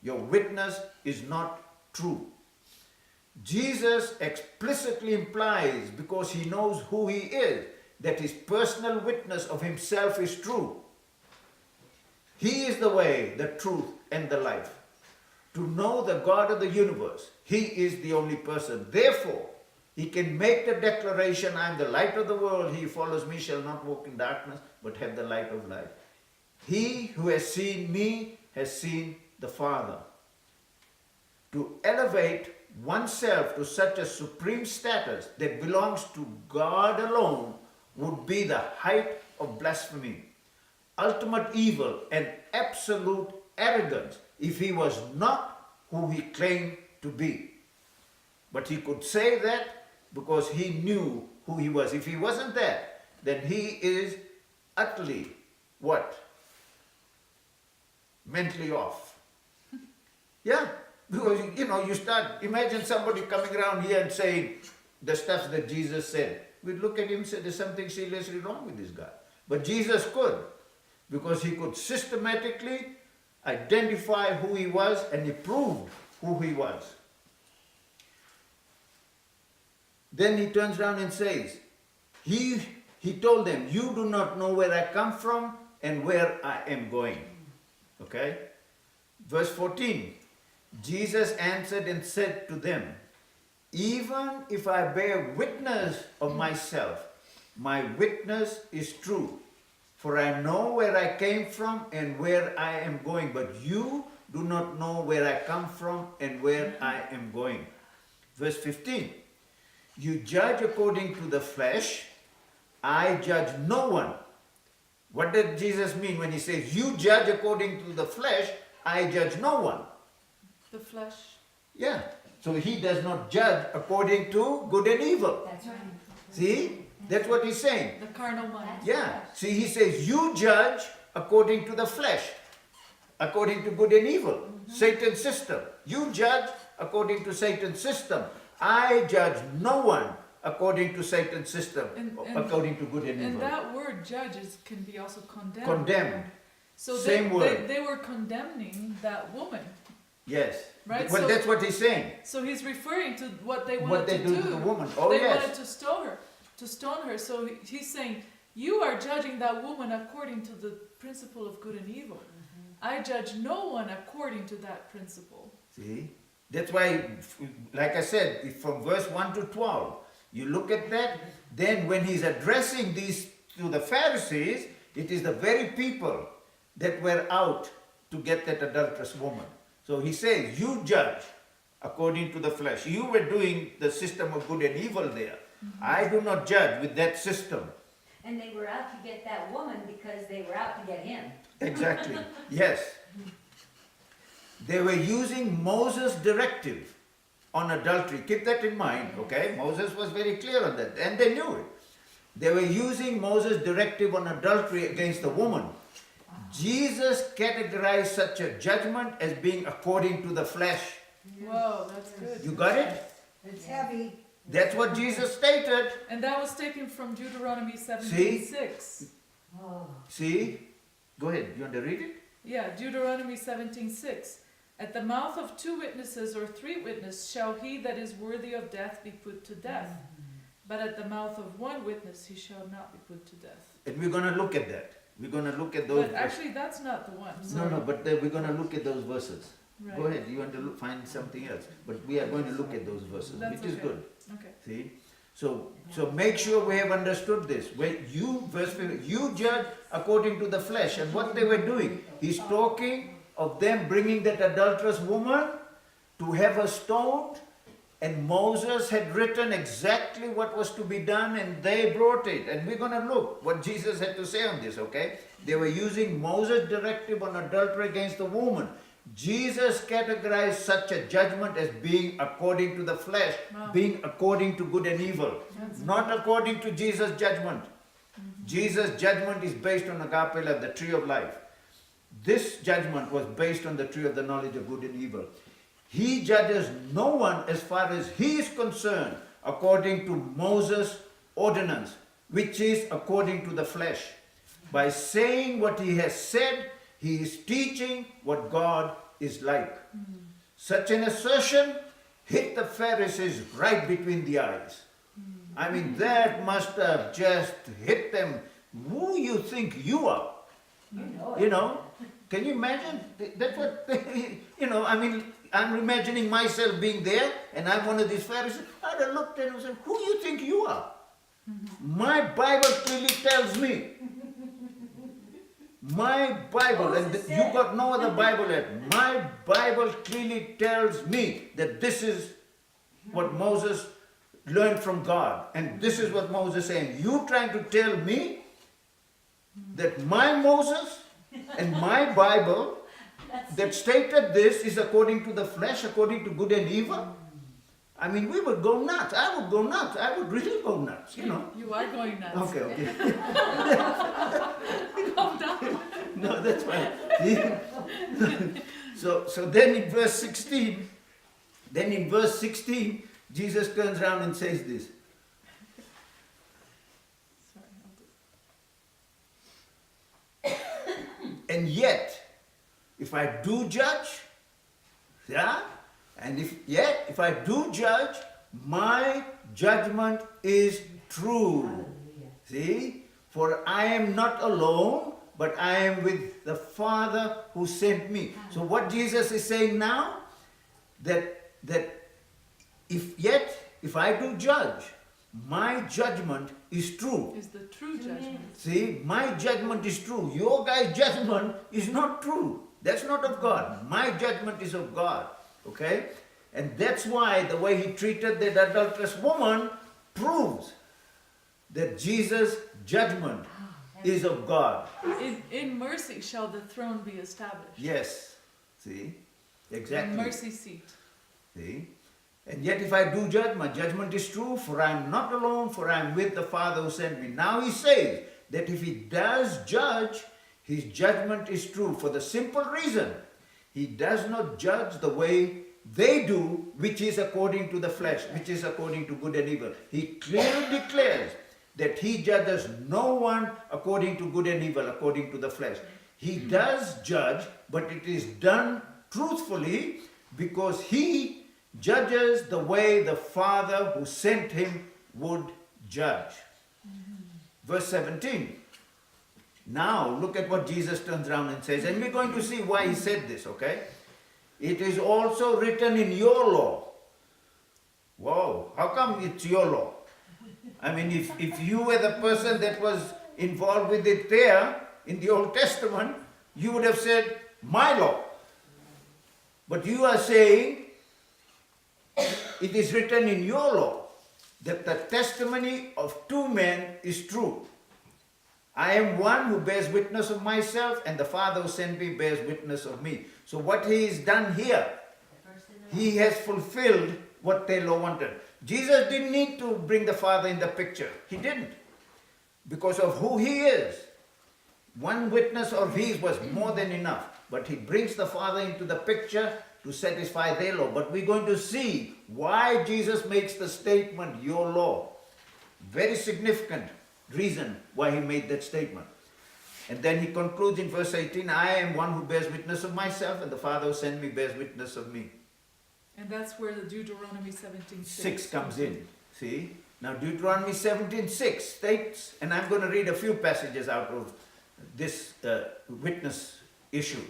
Your witness is not true. Jesus explicitly implies, because he knows who he is, that his personal witness of himself is true. He is the way, the truth, and the life. To know the God of the universe, he is the only person. Therefore, he can make the declaration, I am the light of the world, he who follows me shall not walk in darkness, but have the light of life. He who has seen me has seen the Father. To elevate oneself to such a supreme status that belongs to God alone would be the height of blasphemy, ultimate evil, and absolute arrogance if he was not who he claimed to be. But he could say that because he knew who he was. If he wasn't that, then he is utterly what? Mentally off. Yeah, because you start, imagine somebody coming around here and saying the stuff that Jesus said. We'd look at him and say there's something seriously wrong with this guy. But Jesus could, because he could systematically identify who he was, and he proved who he was. Then he turns around and says, he told them, you do not know where I come from and where I am going. Okay? Verse 14, Jesus answered and said to them, even if I bear witness of myself, my witness is true. For I know where I came from and where I am going, but you do not know where I come from and where I am going. Verse 15, you judge according to the flesh, I judge no one. What did Jesus mean when he says, you judge according to the flesh, I judge no one? The flesh. Yeah. So he does not judge according to good and evil. That's right. See? That's what he's saying. The carnal mind. Yeah. See, he says, you judge according to the flesh, according to good and evil. Satan's system. You judge according to Satan's system. I judge no one according to Satan's system, And- according to good and And evil. that word judges can be also condemned. Condemned. So Same word. they were condemning that woman. Yes. Right, Well, so- that's what he's saying. So he's referring to what they wanted What they to do to the woman. Oh, they yes. wanted to stone her. So he's saying, you are judging that woman according to the principle of good and evil. I judge no one according to that principle. See? That's why, like I said, from verse 1 to 12, you look at that, then when he's addressing these to the Pharisees, it is the very people that were out to get that adulterous woman. So he says, you judge according to the flesh. You were doing the system of good and evil there. I do not judge with that system. And they were out to get that woman because they were out to get him. Exactly. Yes. They were using Moses' directive on adultery. Keep that in mind, okay? Moses was very clear on that, and they knew it. They were using Moses' directive on adultery against the woman. Jesus categorized such a judgment as being according to the flesh. Whoa, that's good. You got it? It's heavy. That's what Jesus stated. And that was taken from Deuteronomy 17:6. Oh. See? Go ahead. You want to read it? Yeah, Deuteronomy 17:6. At the mouth of 2 witnesses or 3 witnesses shall he that is worthy of death be put to death. But at the mouth of 1 witness he shall not be put to death. And we're going to look at that. We're going to look at those But actually that's not the one. No, Sorry. no, but we're going to look at those verses. Right. Go ahead. You want to find something else. But we are going to look at those verses, That's which is okay. good. Okay. See? So make sure we have understood this. When you, verse 15, you judge according to the flesh. And what they were doing, he's talking of them bringing that adulterous woman to have her stoned. And Moses had written exactly what was to be done, and they brought it. And we're going to look what Jesus had to say on this, okay? They were using Moses' directive on adultery against the woman. Jesus categorized such a judgment as being according to the flesh, Wow. being according to good and evil, not according to Jesus' judgment. Jesus' judgment is based on agape love, the tree of life. This judgment was based on the tree of the knowledge of good and evil. He judges no one as far as he is concerned according to Moses' ordinance, which is according to the flesh. By saying what he has said, he is teaching what God is like. Such an assertion hit the Pharisees right between the eyes. I mean, that must have just hit them. Who you think you are? You know it. You know, can you imagine? That's what, I mean, I'm imagining myself being there, and I'm one of these Pharisees. I'd have looked at him and said, who do you think you are? My Bible clearly tells me. My Bible, and you got no other Bible yet. My Bible clearly tells me that this is what Moses learned from God. And this is what Moses is saying. You trying to tell me that my Moses and my Bible that stated this is according to the flesh, according to good and evil, I mean, we would go nuts. I would go nuts. I would really go nuts, you know. You are going nuts. Okay. Calm down. No, that's fine. So then in verse 16, Jesus turns around and says this. Sorry, I'll do. And yet, if I do judge, yeah, and if I do judge, my judgment is true. See? For I am not alone, but I am with the Father who sent me. So what Jesus is saying now, that if I do judge, my judgment is true. Is the true judgment. See, my judgment is true. Your guy's judgment is not true. That's not of God. My judgment is of God. Okay? And that's why the way he treated that adulterous woman proves that Jesus' judgment is of God. In mercy shall the throne be established. Yes. See? Exactly. The mercy seat. See? And yet if I do judge, my judgment is true, for I am not alone, for I am with the Father who sent me. Now he says that if he does judge, his judgment is true for the simple reason he does not judge the way they do, which is according to the flesh, which is according to good and evil. He clearly declares that he judges no one according to good and evil, according to the flesh. He does judge, but it is done truthfully because he judges the way the Father who sent him would judge. Verse 17. Now look at what Jesus turns around and says, and we're going to see why he said this, okay? It is also written in your law. Whoa, how come it's your law? I mean, if you were the person that was involved with it there in the Old Testament, you would have said, my law. But you are saying, it is written in your law that the testimony of two men is true. I am one who bears witness of myself, and the Father who sent me bears witness of me. So what he has done here, he has fulfilled what their law wanted. Jesus didn't need to bring the Father in the picture. He didn't. Because of who he is. One witness of his was more than enough. But he brings the Father into the picture to satisfy their law. But we're going to see why Jesus makes the statement, your law. Very significant reason why he made that statement. And then he concludes in verse 18, I am one who bears witness of myself, and the Father who sent me bears witness of me. And that's where the Deuteronomy 17:6 6 comes in. See? Now Deuteronomy 17:6 states, and I'm going to read a few passages out of this witness issue.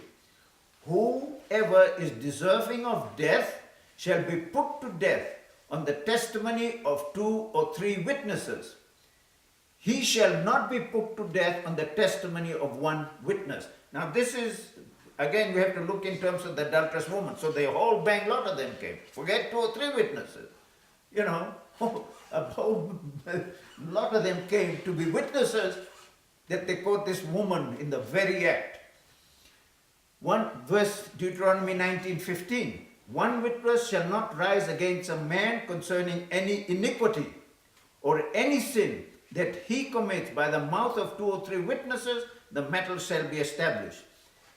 Whoever is deserving of death shall be put to death on the testimony of 2 or 3 witnesses. He shall not be put to death on the testimony of 1 witness. Now this is, again, we have to look in terms of the adulterous woman. So the whole bang lot of them came. Forget 2 or 3 witnesses. You know, a whole lot of them came to be witnesses that they caught this woman in the very act. One verse, Deuteronomy 19:15. 1 witness shall not rise against a man concerning any iniquity or any sin that he commits. By the mouth of 2 or 3 witnesses, the matter shall be established.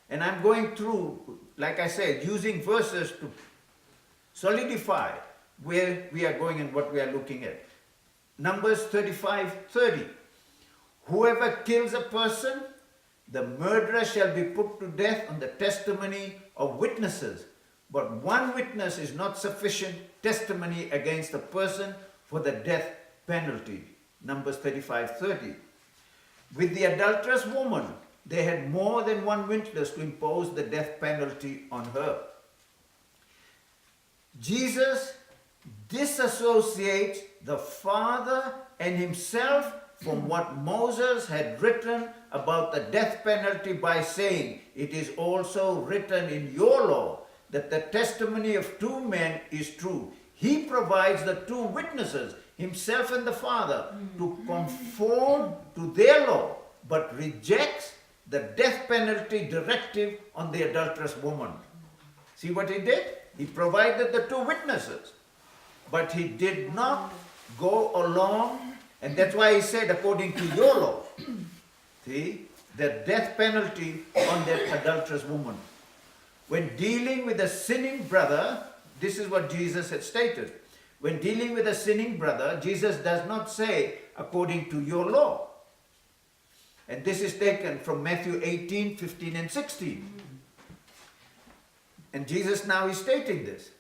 And I'm going through, like I said, using verses to solidify where we are going and what we are looking at. Numbers 35:30. Whoever kills a person, the murderer shall be put to death on the testimony of witnesses. But 1 witness is not sufficient testimony against a person for the death penalty. Numbers 35:30. With the adulterous woman, they had more than 1 witness to impose the death penalty on her. Jesus disassociates the Father and himself from what Moses had written about the death penalty by saying, it is also written in your law that the testimony of 2 men is true. He provides the 2 witnesses, himself and the Father, to conform to their law, but rejects the death penalty directive on the adulterous woman. See what he did? He provided the 2 witnesses. But he did not go along, and that's why he said, according to your law. See, the death penalty on that adulterous woman. When dealing with a sinning brother, this is what Jesus had stated. When dealing with a sinning brother, Jesus does not say, according to your law. And this is taken from Matthew 18, 15 and 16. And Jesus now is stating this.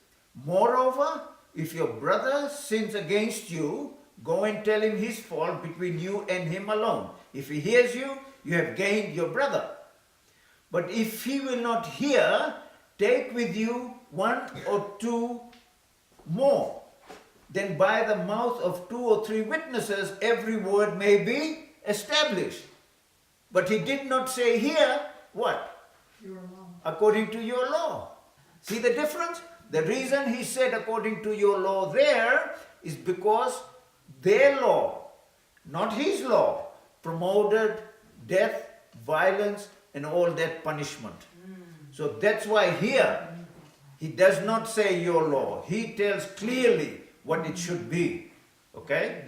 Moreover, if your brother sins against you, go and tell him his fault between you and him alone. If he hears you, you have gained your brother. But if he will not hear, take with you 1 or 2 more. Then by the mouth of 2 or 3 witnesses, every word may be established. But he did not say here, what? Your law. According to your law. See the difference? The reason he said according to your law there is because their law, not his law, promoted death, violence, and all that punishment. So that's why here he does not say your law. He tells clearly what it should be. Okay?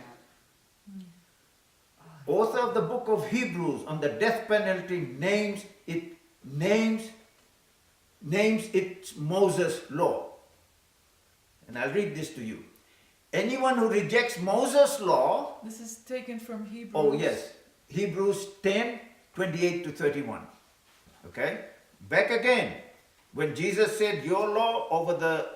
Author of the book of Hebrews on the death penalty names it Moses' law. And I'll read this to you. Anyone who rejects Moses' law. This is taken from Hebrews. Oh yes, Hebrews 10, 28 to 31. Okay? Back again. When Jesus said your law over the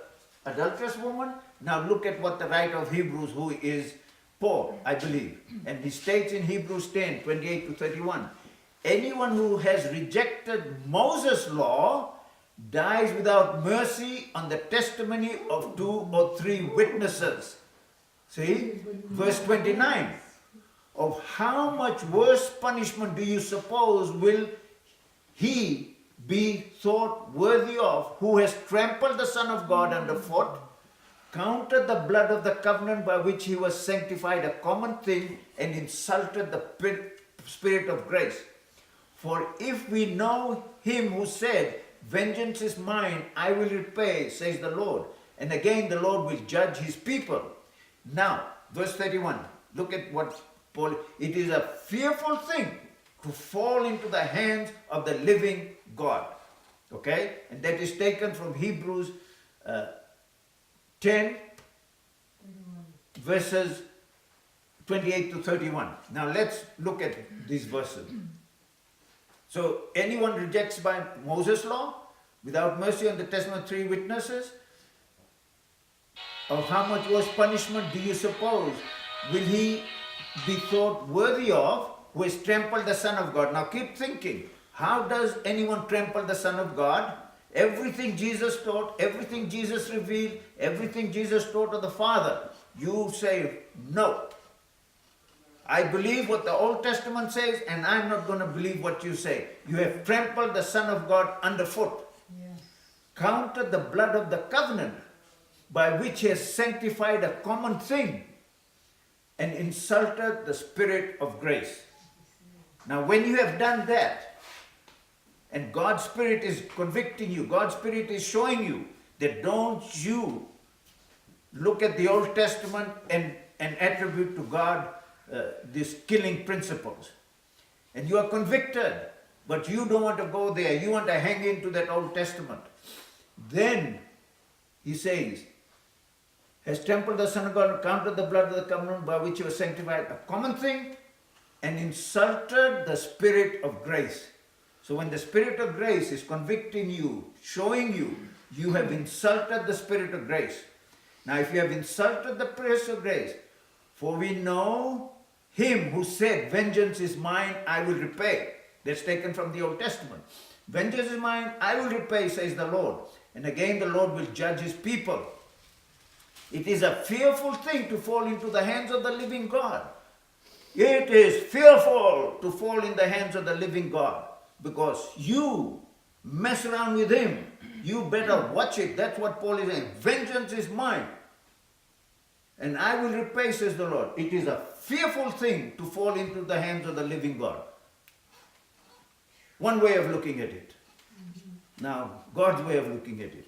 adulterous woman, now look at what the writer of Hebrews, who is Paul, I believe. And he states in Hebrews 10, 28 to 31. Anyone who has rejected Moses' law dies without mercy on the testimony of 2 or 3 witnesses. See? Verse 29. Of how much worse punishment do you suppose will he be thought worthy of who has trampled the Son of God underfoot, counted the blood of the covenant by which he was sanctified a common thing, and insulted the Spirit of grace? For if we know him who said, vengeance is mine, I will repay, says the Lord. And again the Lord will judge his people. Now, verse 31, look at what Paul, it is a fearful thing to fall into the hands of the living God. Okay? And that is taken from Hebrews 10, verses 28 to 31. Now let's look at these verses. So anyone rejects by Moses' law, without mercy on the testimony of 3 witnesses, of how much worse punishment do you suppose will he be thought worthy of who has trampled the Son of God? Now keep thinking, how does anyone trample the Son of God? Everything Jesus taught, everything Jesus revealed, everything Jesus taught of the Father. You say, no. I believe what the Old Testament says, and I'm not going to believe what you say. You have trampled the Son of God underfoot. Yes. Counted the blood of the covenant by which he has sanctified a common thing, and insulted the Spirit of grace. Now when you have done that, and God's Spirit is convicting you, God's Spirit is showing you that don't you look at the Old Testament and attribute to God these killing principles. And you are convicted, but you don't want to go there. You want to hang into that Old Testament. Then he says, has trampled the Son of God, counted the blood of the covenant by which he was sanctified, a common thing, and insulted the Spirit of grace. So when the Spirit of grace is convicting you, showing you, you have insulted the Spirit of grace. Now if you have insulted the Spirit of grace, for we know him who said, vengeance is mine, I will repay. That's taken from the Old Testament. Vengeance is mine, I will repay, says the Lord. And again the Lord will judge his people. It is a fearful thing to fall into the hands of the living God. It is fearful to fall in the hands of the living God, because you mess around with him. You better watch it. That's what Paul is saying. Vengeance is mine, and I will repay, says the Lord. It is a fearful thing to fall into the hands of the living God. One way of looking at it. Now, God's way of looking at it.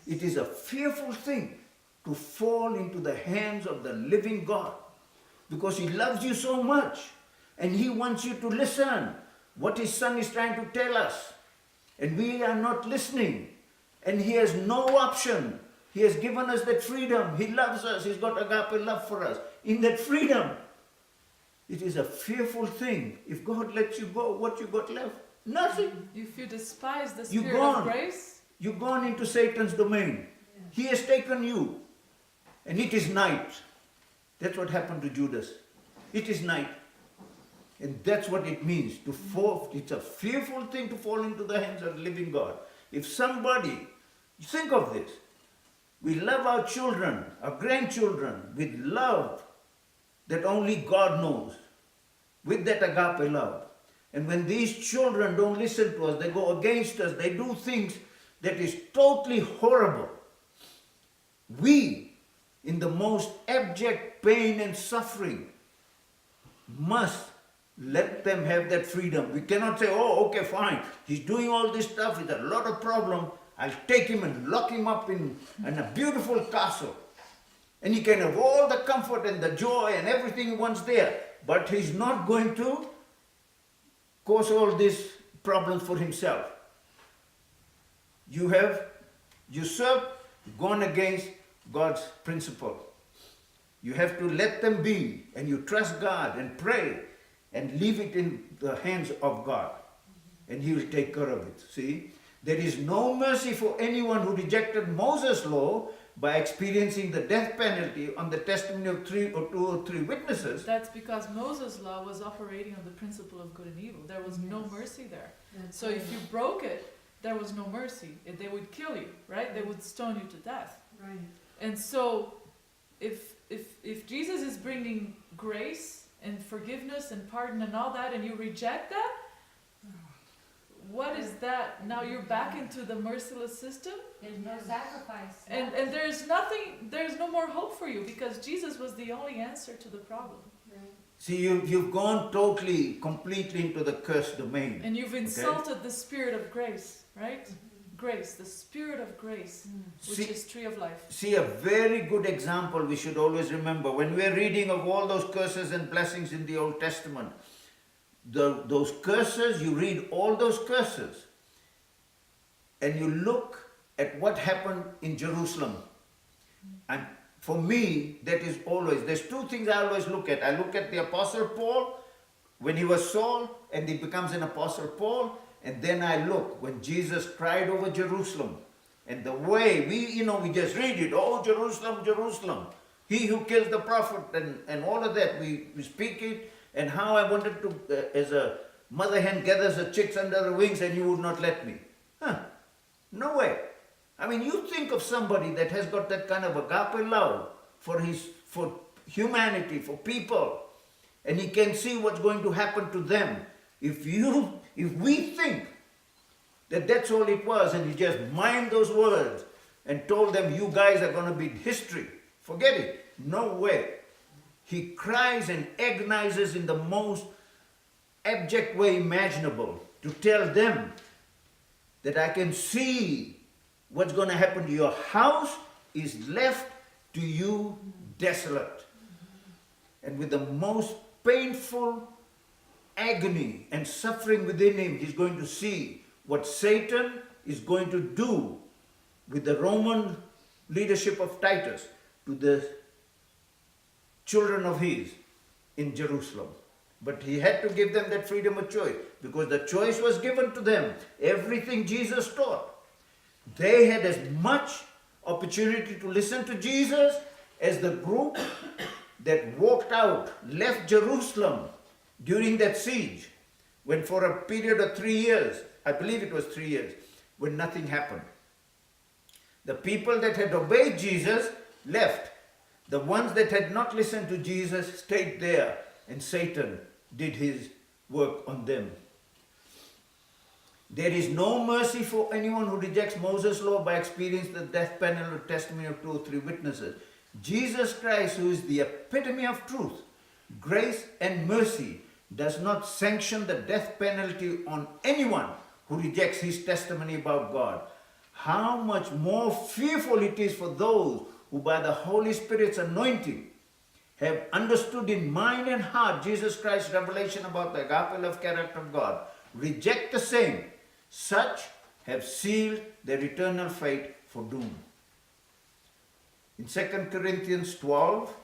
It is a fearful thing to fall into the hands of the living God, because He loves you so much and He wants you to listen what His Son is trying to tell us, and we are not listening, and He has no option. He has given us that freedom. He loves us. He's got agape love for us. In that freedom, it is a fearful thing. If God lets you go, what you got left? Nothing. If you despise the You're spirit gone. of grace, You've gone into Satan's domain. He has taken you. And it is night. That's what happened to Judas. It is night. And that's what it means to fall. It's a fearful thing to fall into the hands of the living God. If somebody, think of this. We love our children, our grandchildren, with love that only God knows. With that agape love. And when these children don't listen to us, they go against us, they do things that is totally horrible. We, in the most abject pain and suffering, must let them have that freedom. We cannot say, oh, okay, fine, he's doing all this stuff, he's a lot of problem, I'll take him and lock him up in a beautiful castle. And he can have all the comfort and the joy and everything he wants there. But he's not going to cause all these problems for himself. You have usurped, gone against God's principle. You have to let them be, and you trust God and pray and leave it in the hands of God, and He will take care of it. See, there is no mercy for anyone who rejected Moses' law by experiencing the death penalty on the testimony of 2 or 3 witnesses. that's because Moses' law was operating on the principle of good and evil. There was no mercy there. So if you broke it, there was no mercy. They would kill you, right? They would stone you to death. Right. And so if Jesus is bringing grace and forgiveness and pardon and all that, and you reject that, what is that? Now you're back into the merciless system? There's no sacrifice. And there's nothing, there's no more hope for you, because Jesus was the only answer to the problem. See, you've gone totally, completely into the cursed domain. And you've insulted the spirit of grace, right? Grace, the spirit of grace, which is tree of life. See, a very good example we should always remember when we're reading of all those curses and blessings in the Old Testament. Those curses, you read all those curses, and you look at what happened in Jerusalem. And for me, that is always, there's 2 things I always look at. I look at the Apostle Paul, when he was Saul, and he becomes an Apostle Paul, and then I look when Jesus cried over Jerusalem. And the way, we just read it, oh, Jerusalem, Jerusalem, he who kills the prophet, and all of that, we speak it, and how I wanted to, as a mother hen gathers her chicks under her wings, and you would not let me. No way. I mean, you think of somebody that has got that kind of agape love for humanity, for people, and he can see what's going to happen to them. If we think that that's all it was, and he just mined those words and told them, you guys are going to be history, forget it. No way. He cries and agonizes in the most abject way imaginable to tell them that I can see what's going to happen to your house is left to you desolate. And with the most painful agony and suffering within him, he's going to see what Satan is going to do with the Roman leadership of Titus to the children of his in Jerusalem. But he had to give them that freedom of choice, because the choice was given to them. Everything Jesus taught. They had as much opportunity to listen to Jesus as the group that walked out, left Jerusalem during that siege, when for a period of 3 years, I believe it was 3 years, when nothing happened. The people that had obeyed Jesus left. The ones that had not listened to Jesus stayed there, and Satan did his work on them. There is no mercy for anyone who rejects Moses' law by experiencing the death penalty or testimony of 2 or 3 witnesses. Jesus Christ, who is the epitome of truth, grace and mercy, does not sanction the death penalty on anyone who rejects his testimony about God, how much more fearful it is for those who by the Holy Spirit's anointing have understood in mind and heart Jesus Christ's revelation about the agape love character of God, reject the same. Such have sealed their eternal fate for doom. In 2 Corinthians 12,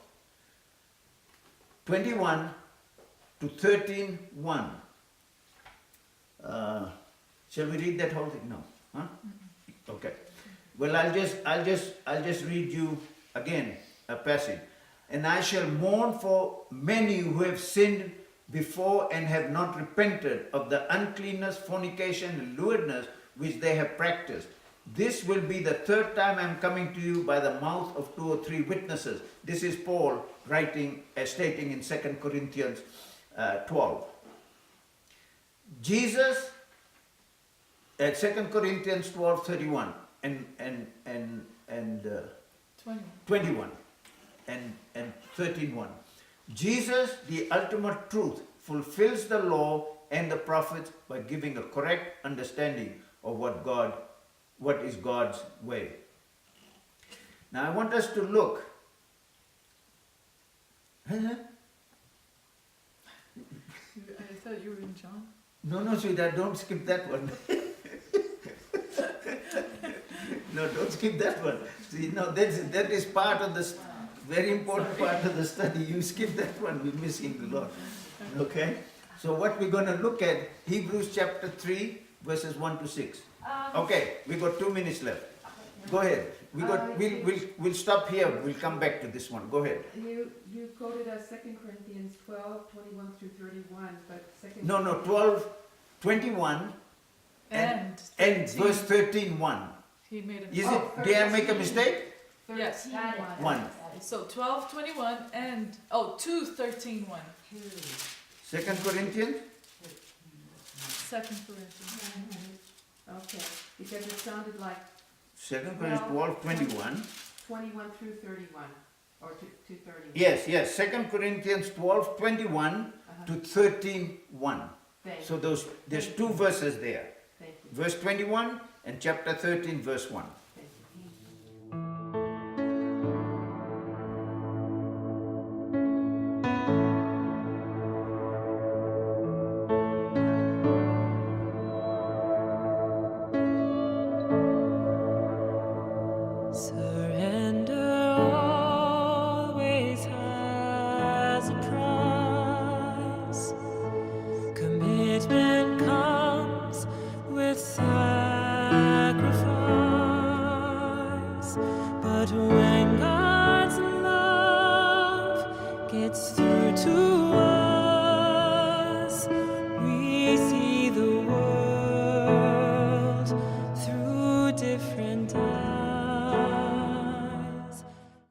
21 to 13:1. Shall we read that whole thing? No. Huh? Okay. Well, I'll just read you again a passage. And I shall mourn for many who have sinned before and have not repented of the uncleanness, fornication, and lewdness which they have practiced. This will be the third time I am coming to you by the mouth of 2 or 3 witnesses. This is Paul writing, stating in 2 Corinthians 12. Jesus, at 2 Corinthians 12:31 and 21 and 13:1. Jesus, the ultimate truth, fulfills the law and the prophets by giving a correct understanding of what is God's way. Now I want us to look. I thought you were in John. No, sweetheart, don't skip that one. No, don't skip that one. See, no, that is part of this very important part of the study. You skip that one, we're missing a lot. Okay? So what we're going to look at, Hebrews chapter 3, verses 1 to 6. Okay, we got 2 minutes left. Go ahead. We'll stop here. We'll come back to this one. Go ahead. You quoted us 2 Corinthians 12, 21 through 31, but 2 No, 12, 21 and verse 13:1. He made a Is it? Did I make a mistake? Yes. 1. So 12:21 and 2:13:1. 2 Corinthians? 2 Corinthians. Okay, because it sounded like 2 Corinthians 12:21. 21 through 31, or to 31. Yes. 2 Corinthians 12:21 to 13:1. Thank So you. there's 2 verses there. Thank you. Verse 21 and chapter 13, verse 1. Thank you. Surrender always has a price. Commitment comes with sacrifice. But when God's love gets through to us,